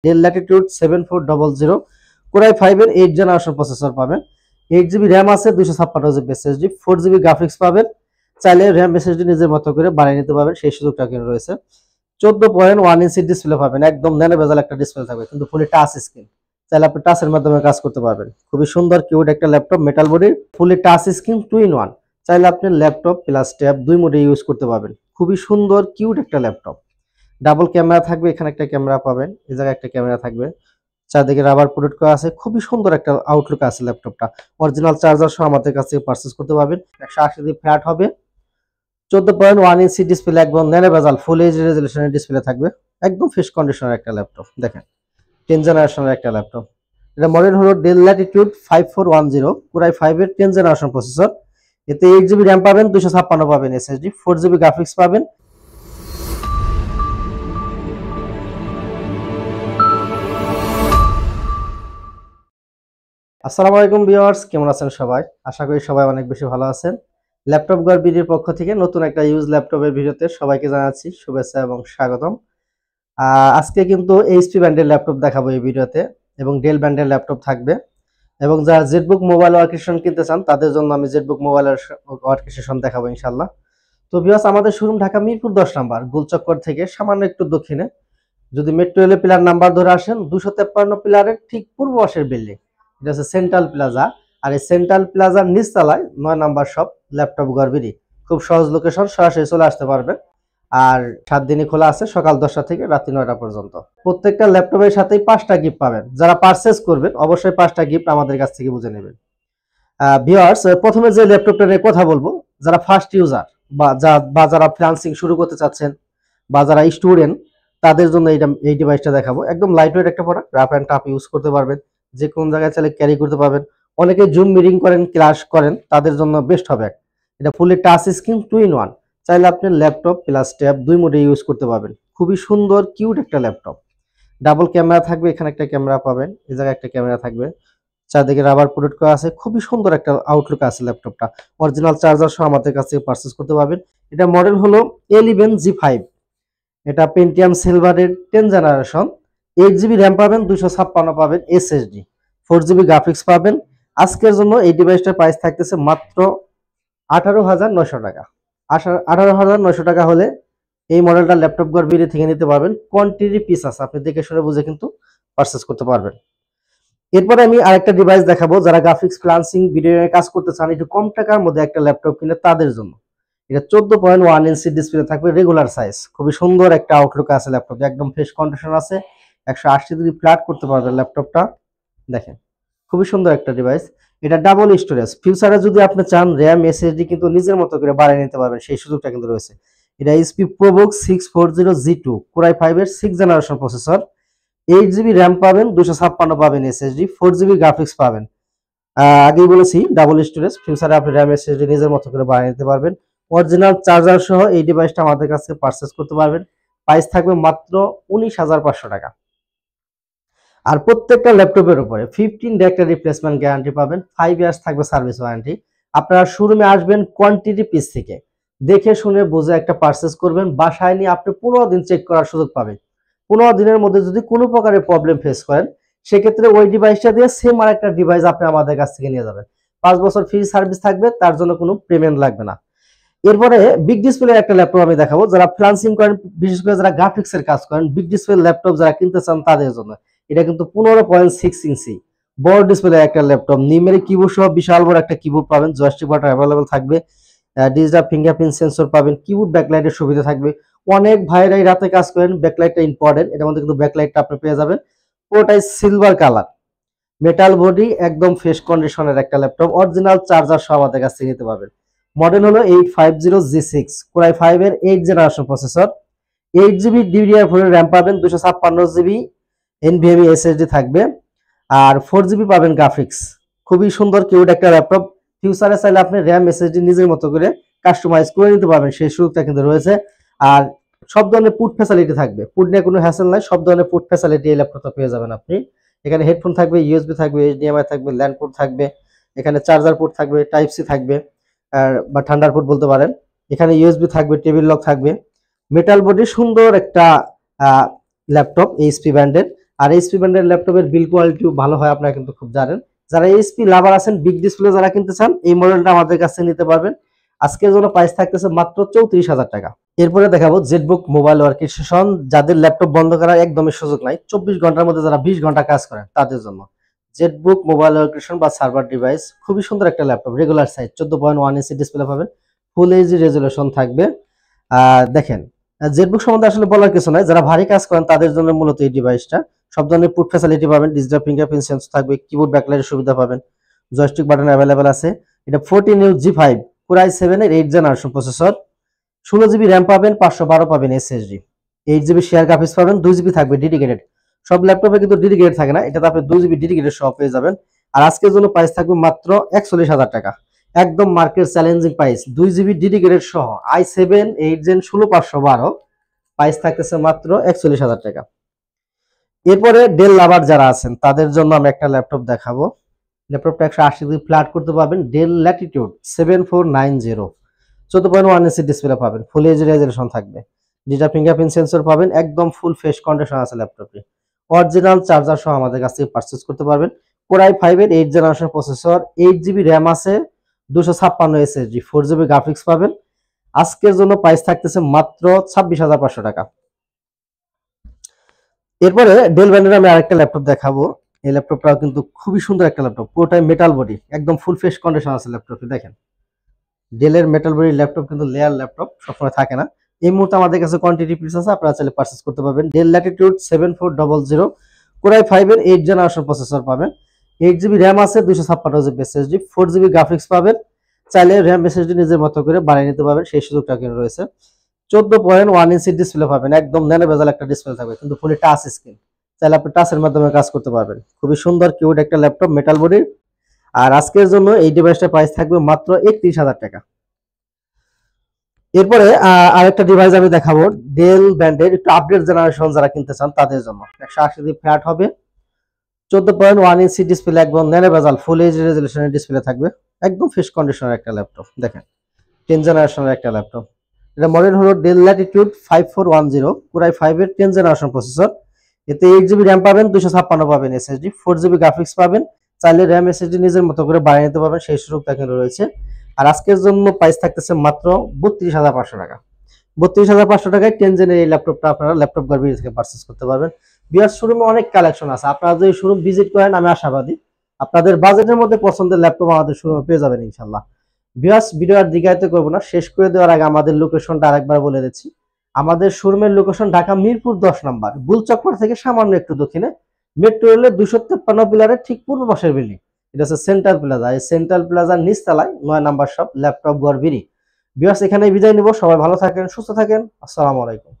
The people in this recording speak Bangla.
ডেল ল্যাটিটিউড 7400 কোর i5 এর 8 জেনারেশন প্রসেসর পাবেন। 8 জিবি র্যাম আছে, 256 জিবি এসএসডি, 4 জিবি গ্রাফিক্স পাবেন। চাইলে র্যাম এসএসডি নিজের মতো করে বাড়িয়ে নিতে পারবেন, সেই সুযোগটা কিন্তু রয়েছে। 14.1 ইঞ্চি ডিসপ্লে পাবেন, একদম ন্যানো বেজাল একটা ডিসপ্লে থাকবে, কিন্তু ফুলি টাচ স্ক্রিন। চাইলে আপনি টাচের মাধ্যমে কাজ করতে পারবেন। খুবই সুন্দর কিউট একটা laptop, metal body, fully touch screen 2 in 1। চাইলে আপনি ল্যাপটপ প্লাস ট্যাব দুই মোডে ইউজ করতে পারবেন। খুবই সুন্দর কিউট একটা ল্যাপটপ। ডাবল ক্যামেরা থাকবে, এখানে একটা ক্যামেরা পাবেন, এই জায়গায় একটা ক্যামেরা থাকবে, চারদিকে রাবার প্রোটেক্ট করা আছে। খুবই সুন্দর একটা আউটলুক আছে ল্যাপটপটা। অরিজিনাল চার্জার সহ আমাদের কাছ থেকে পারচেজ করতে পারবেন। 180 ফ্ল্যাট হবে, 14.1 ইঞ্চি ডিসপ্লে, একদম ন্যানো বেজাল ফুল এইচ রেজলিউশনের ডিসপ্লে থাকবে। একদম ফ্রেশ কন্ডিশনের একটা ল্যাপটপ। দেখেন 10 জেনারেশনের একটা ল্যাপটপ। এটা মডেল হলো ডেল ল্যাটিটিউড 5410 কোর i5 এর 10 জেনারেশন প্রসেসর। এতে 8 জিবি র্যাম পাবেন, 256 পাবেন এসএসডি, 4 জিবি গ্রাফিক্স পাবেন। আসসালামু আলাইকুম ভিউয়ার্স, কেমন আছেন সবাই? আশা করি সবাই অনেক বেশি ভালো আছেন। ল্যাপটপ গড় বিডির পক্ষ থেকে নতুন একটা ইউজ ল্যাপটপের ভিডিওতে সবাইকে জানাচ্ছি শুভেচ্ছা এবং স্বাগতম। আজকে কিন্তু এইচপি ব্র্যান্ডের ল্যাপটপ দেখাবো এই ভিডিওতে, এবং ডেল ব্র্যান্ডের ল্যাপটপ থাকবে। এবং যারা জেটবুক মোবাইল ওয়ার্কস্টেশন কিনতে চান তাদের জন্য আমি জেটবুক মোবাইল ওয়ার্কস্টেশন দেখাবো ইনশাল্লাহ। তো ভিউয়ার্স, আমাদের শোরুম ঢাকা মিরপুর 10 নাম্বার, গোলচক্কর থেকে সামান্য একটু দক্ষিণে। যদি মেট্রো রেলের পিলার নাম্বার ধরে আসেন, 253 পিলারের ঠিক পূর্ব পাশের বিল্ডিং, এটা হচ্ছে সেন্ট্রাল প্লাজা। আর এই সেন্ট্রাল প্লাজার নিচতলায় 9 নাম্বার শপ, ল্যাপটপ গড়বিড়ি। খুব সহজ লোকেশন, সরাসরি চলে আসতে পারবেন। আর 7 দিনই খোলা আছে, সকাল 10টা থেকে রাত্রি 9টা পর্যন্ত। প্রত্যেকটা ল্যাপটপের সাথেই 5টা গিফট পাবেন। যারা পারচেজ করবেন অবশ্যই 5টা গিফট আমাদের কাছ থেকে বুঝে নেবেন। ভিউয়ার্স, প্রথমে যে ল্যাপটপটা নিয়ে কথা বলবো, যারা ফার্স্ট ইউজার বা যারা ফ্রিল্যান্সিং শুরু করতে চাচ্ছেন, বা যারা স্টুডেন্ট, তাদের জন্য এই ডিভাইসটা দেখাবো। একদম লাইটওয়েট একটা product, rough and tough use করতে পারবেন, যে কোন জায়গায় চাইলে ক্যারি করতে পারবেন। অনেকে জুম মিটিং করেন, ক্লাস করেন, তাদের জন্য বেস্ট হবে। এটা ফুলি টাচ স্ক্রিন 2 in 1। চাইলে আপনি ল্যাপটপ প্লাস ট্যাব দুই মোডে ইউজ করতে পারবেন। খুবই সুন্দর কিউট একটা ল্যাপটপ। ডাবল ক্যামেরা থাকবে, এখানে একটা ক্যামেরা পাবেন, এই জায়গায় একটা ক্যামেরা থাকবে, চারদিকে রাবার প্রোটেক্ট করা আছে। খুবই সুন্দর একটা আউটলুক আছে ল্যাপটপটা। অরিজিনাল চার্জার সহ আমাদের কাছ থেকে পারচেজ করতে পারবেন। এটা মডেল হলো A11G5। এটা পেন্টিয়াম সিলভারের 10 জেনারেশন। 8 জিবি র্যাম পাবেন, 256 পাবেন এসএসডি, 4 জিবি গ্রাফিক্স পাবেন। আজকের জন্য এই ডিভাইসটার প্রাইস থাকতেছে মাত্র 18,900 টাকা। 18,900 টাকা হলে এই মডেলটা ল্যাপটপ গড় বিড়ি থেকে নিতে পারবেন। কোয়ান্টিটি পিস আছে, আপনি দেখে শুনে বুঝে কিন্তু পারচেজ করতে পারবেন। এরপরে আমি আরেকটা ডিভাইস দেখাবো, যারা গ্রাফিক্স ফ্রিল্যান্সিং ভিডিও কাজ করতে চান, একটু কম টাকার মধ্যে একটা ল্যাপটপ কিনে তাদের জন্য। এটা 14.1 ইঞ্চি ডিসপ্লে থাকবে, রেগুলার সাইজ। খুবই সুন্দর একটা আউটলুক আছে ল্যাপটপ, একদম ফ্রেশ কন্ডিশন আছে। 180 ডিগ্রি ফ্ল্যাট করতে পারবেন ল্যাপটপটা। দেখেন খুবই সুন্দর একটা ডিভাইস। এটা ডাবল স্টোরেজ, ফিউচারে যদি আপনি চান র্যাম এসএসডি কিন্তু নিজের মতো করে বাড়িয়ে নিতে পারবেন, সেই সুযোগটা কিন্তু রয়েছে। এটা HP ProBook 640G2 core i5 এর 6 জেনারেশন প্রসেসর। 8 জিবি র্যাম পাবেন, 256 পাবেন এসএসডি, 4 জিবি গ্রাফিক্স পাবেন। আগেই বলেছি ডাবল স্টোরেজ, ফিউচারে আপনি র্যাম এসএসডি নিজের মতো করে বানিয়ে নিতে পারবেন। অরিজিনাল চার্জার সহ এই ডিভাইসটা আমাদের কাছে পারচেজ করতে পারবেন। প্রাইস থাকবে মাত্র 19,500 টাকা। আর প্রত্যেকটা ল্যাপটপের উপরে 15 ডে একটা রিপ্লেসমেন্ট গ্যারান্টি পাবেন, 5 ইয়ার্স থাকবে সার্ভিস ওয়ারেন্টি। আপনারা শোরুমে আসবেন, কোয়ান্টিটি পিস থেকে দেখে শুনে বুঝে একটা পারচেজ করবেন। বাসায় নিয়ে আপনি 15 দিন চেক করার সুযোগ পাবেন। 15 দিনের মধ্যে যদি কোনো প্রকারের প্রবলেম ফেস করেন, সেক্ষেত্রে ওই ডিভাইসটা দিয়ে সেম আর একটা ডিভাইস আপনি আমাদের কাছ থেকে নিয়ে যাবেন। 5 বছর ফ্রি সার্ভিস থাকবে, তার জন্য কোনো পেমেন্ট লাগবে না। এরপরে বিগ ডিসপ্লে একটা ল্যাপটপ আমি দেখাবো, যারা ফ্রিল্যান্সিং করেন, বিশেষ করে যারা গ্রাফিক্স এর কাজ করেন, বিগ ডিসপ্লে ল্যাপটপ যারা কিনতে চান তাদের জন্য। এটা কিন্তু 15.6 ইঞ্চি বড় ডিসপ্লে একটা ল্যাপটপ। নিউমেরিক কিবোর্ড সহ বিশাল বড় একটা কিবোর্ড পাবেন, জয়স্টিক বাটন অ্যাভেলেবল থাকবে, ডিজিটাল ফিঙ্গারপ্রিন্ট সেন্সর পাবেন, কিবোর্ড ব্যাকলাইটের সুবিধা থাকবে। অনেক ভাইরাই রাতে কাজ করেন, ব্যাকলাইটটা ইম্পর্টেন্ট, এটার মধ্যে কিন্তু ব্যাকলাইটটা আপনি পেয়ে যাবেন। পুরোটাই সিলভার কালার, মেটাল বডি, একদম ফ্রেশ কন্ডিশনের একটা ল্যাপটপ। অরিজিনাল চার্জার সহ আমাদের কাছ থেকে নিতে পারবেন। মডেল হলো 850G6 কোর i5 এর 8 generation processor. 8 GB DDR4 RAM পাবেন, 256 জিবি NVMe SSD থাকবে, আর 4 জিবি পাবেন গ্রাফিক্স। খুবই সুন্দর কিউট একটা ল্যাপটপ। ফিউচারে চাইলে আপনি র্যাম এসএসডি নিজের মতো করে কাস্টমাইজ করে নিতে পারবেন, সেই সুযোগটা কিন্তু রয়েছে। আর সব ধরনের পুট ফ্যাসিলিটি থাকবে, পুট নিয়ে কোনো হ্যাসেল নাই, সব ধরনের পুট ফ্যাসিলিটি এই ল্যাপটপটা পেয়ে যাবেন আপনি। এখানে হেডফোন থাকবে, ইউএসবি থাকবে, HDMI থাকবে, ল্যান্ড পোর্ট থাকবে, এখানে চার্জার পোর্ট থাকবে, টাইপ সি থাকবে, আর বা থান্ডার পোর্ট বলতে পারেন। এখানে ইউএসবি থাকবে, টেবিল লক থাকবে। মেটাল বডি সুন্দর একটা ল্যাপটপ এইচপি ব্র্যান্ডের। আর এইচপি ব্র্যান্ডের ল্যাপটপের বিল কোয়ালিটিও ভালো হয়, আপনারা কিন্তু খুব জানেন। যারা এইচপি লাভার আছেন, বিগ ডিসপ্লে যারা কিনতে চান, এই মডেলটা আমাদের কাছে নিতে পারবেন। আজকের জন্য প্রাইস থাকতেছে মাত্র 34,000 টাকা। এরপরে দেখাবো জেটবুক মোবাইল ওয়ার্কস্টেশন, যাদের ল্যাপটপ বন্ধ করার একদমই সুযোগ নাই, 24 ঘন্টার মধ্যে যারা 20 ঘন্টা কাজ করেন তাদের জন্য জেটবুক মোবাইল ওয়ার্কস্টেশন বা সার্ভার ডিভাইস খুবই সুন্দর একটা laptop. Regular size 14.1 inch display পাবেন, ফুল এইচডি রেজুলেশন থাকবে। দেখেন, জেটবুক সম্বন্ধে আসলে বলার কিছু নাই, যারা ভারী কাজ করেন তাদের জন্য মূলত এই ডিভাইসটা। সব ধরনের পুট ফ্যাসিলিটি পাবেন, ডিজিটাল ফিঙ্গারপ্রিন্ট সেন্সর থাকবে, কিবোর্ড ব্যাকলাইটের সুবিধা পাবেন, জয়স্টিক বাটন অ্যাভেলেবেল আছে। এটা 14 G5 Core i7 এর 8 জেনারেশন প্রসেসর, 16 GB র্যাম পাবেন, 512 পাবেন এসএসডি, 8 GB শেয়ার গ্রাফিক্স পাবেন, 2 GB থাকবে ডেডিকেটেড। সব ল্যাপটপে কিন্তু ডেডিকেটেড থাকে না, এটাতে আপনি 2 GB ডেডিকেটেড সহ পেয়ে যাবেন। আর আজকের জন্য প্রাইস থাকবে মাত্র 41,000 টাকা, একদম market challenging price. 2 GB dedicated সহ i7 8 Gen 16512 প্রাইস থাকতেছে মাত্র 41,000 টাকা। এরপরে ডেল লাভার যারা আছেন তাদের জন্য আমি একটা ল্যাপটপ দেখাবো। ল্যাপটপটা 180 ডিগ্রি ফ্ল্যাট করতে পারবেন, ডেল ল্যাটিটিউড 7490, 14.1 ইঞ্চি ডিসপ্লে পাবেন, ফুল এইচডি রেজোলিউশন থাকবে, ডিজিটাল ফিঙ্গারপ্রিন্ট সেন্সর পাবেন, একদম ফুল ফ্রেশ কন্ডিশন আছে ল্যাপটপটি। অরিজিনাল চার্জার সহ আমাদের কাছ থেকে পারচেজ করতে পারবেন। Core i5 এর 8 জেনারেশন প্রসেসর, 8 GB র্যাম আছে, 256 এসএসডি, 4 GB গ্রাফিক্স পাবেন। আজকের জন্য প্রাইস থাকতেছে মাত্র 26,500 টাকা। এরপরে ডেল ব্র্যান্ডের আমি আরেকটা ল্যাপটপ দেখাবো। এই ল্যাপটপটাও কিন্তু খুবই সুন্দর একটা ল্যাপটপ, পুরোটাই মেটাল বডি, একদম ফুল ফ্রেশ কন্ডিশন আছে ল্যাপটপটি। দেখেন, ডেলের মেটাল বডি ল্যাপটপ কিন্তু লেয়ার ল্যাপটপ সবসময় থাকে না। এই মুহূর্তে আমাদের কাছে কোয়ান্টিটি পিস আছে, আপনারা চাইলে পারচেজ করতে পারবেন। ডেল ল্যাটিটিউড 7400, Core i5 এর 8 জেনারেশন প্রসেসর পাবেন, 8 GB র্যাম আছে, 256 GB এসএসডি, 4 GB গ্রাফিক্স পাবেন। চাইলে র্যাম এসএসডি নিজের মতো করে বাড়িয়ে নিতে পারবেন, সেই সুযোগটা কিন্তু রয়েছে। 14.1 ইঞ্চি ডিসপ্লে পাবেন, একদম ন্যানো বেজাল একটা ডিসপ্লে থাকবে, কিন্তু ফুলি টাচ স্ক্রিন, চাইলে আপনি টাচের মাধ্যমে কাজ করতে পারবেন। খুবই সুন্দর কিউট একটা ল্যাপটপ মেটাল বডির। আর আজকের জন্য এই ডিভাইসটার প্রাইস থাকবে মাত্র 31,000 টাকা। এরপরে আরেকটা ডিভাইস আমি দেখাবো, ডেল ব্র্যান্ডের একটু আপডেট জেনারেশন যারা কিনতে চান তাদের জন্য। 180 ডিগ্রি ফ্ল্যাট হবে, 14.1 ইঞ্চি ডিসপ্লে, একদম ন্যানো বেজাল ফুল এইচডি রেজোলিউশনের ডিসপ্লে থাকবে, একদম ফ্রেশ কন্ডিশনের একটা ল্যাপটপ। দেখেন, 10 জেনারেশনের একটা ল্যাপটপ। এটা মডেল হলো ডেল ল্যাটিটিউড 5410, Core i5 এর 10 জেনারেশন প্রসেসর, এতে 8 GB র্যাম পাবেন, 256 পাবেন এসএসডি, 4 GB গ্রাফিক্স পাবেন। চাইলে র্যাম এসএসডি নিজের মতো করে বাড়িয়ে নিতে পারবেন, সেই সুযোগটা কিন্তু রয়েছে। আর আজকের জন্য প্রাইস থাকতেছে মাত্র 32,500 টাকা। 32,500 টাকায় 10 জেনের এই ল্যাপটপটা আপনারা ল্যাপটপ গার্বি থেকে পারচেজ করতে পারবেন। বিয়ার শোরুমে অনেক কালেকশন আছে, আপনারা যদি শোরুম ভিজিট করেন আমি আশাবাদী আপনাদের বাজেটের মধ্যে পছন্দের ল্যাপটপ আমাদের শোরুমে পেয়ে যাবেন ইনশাআল্লাহ। বিয়াস ভিডিও আর দীর্ঘায়িত করব না, শেষ করে দেওয়ার আগে আমাদের লোকেশনটা আরেকবার বলে দিচ্ছি। আমাদের শোরুমের লোকেশন ঢাকা মিরপুর 10 নম্বর, বুলচক্কর থেকে সামান্য একটু দক্ষিণে, মেট্রো রেলের 253 পিলারের ঠিক পূর্ব পাশের বিল্ডিং। এটা হচ্ছে সেন্ট্রাল প্লাজা। এই সেন্ট্রাল প্লাজার নিচতলায় 9 নম্বর শপ ল্যাপটপ গড়বিড়ি। বিয়াস এখানে বিদায় নিব, সবাই ভালো থাকেন, সুস্থ থাকেন, আসসালামু আলাইকুম।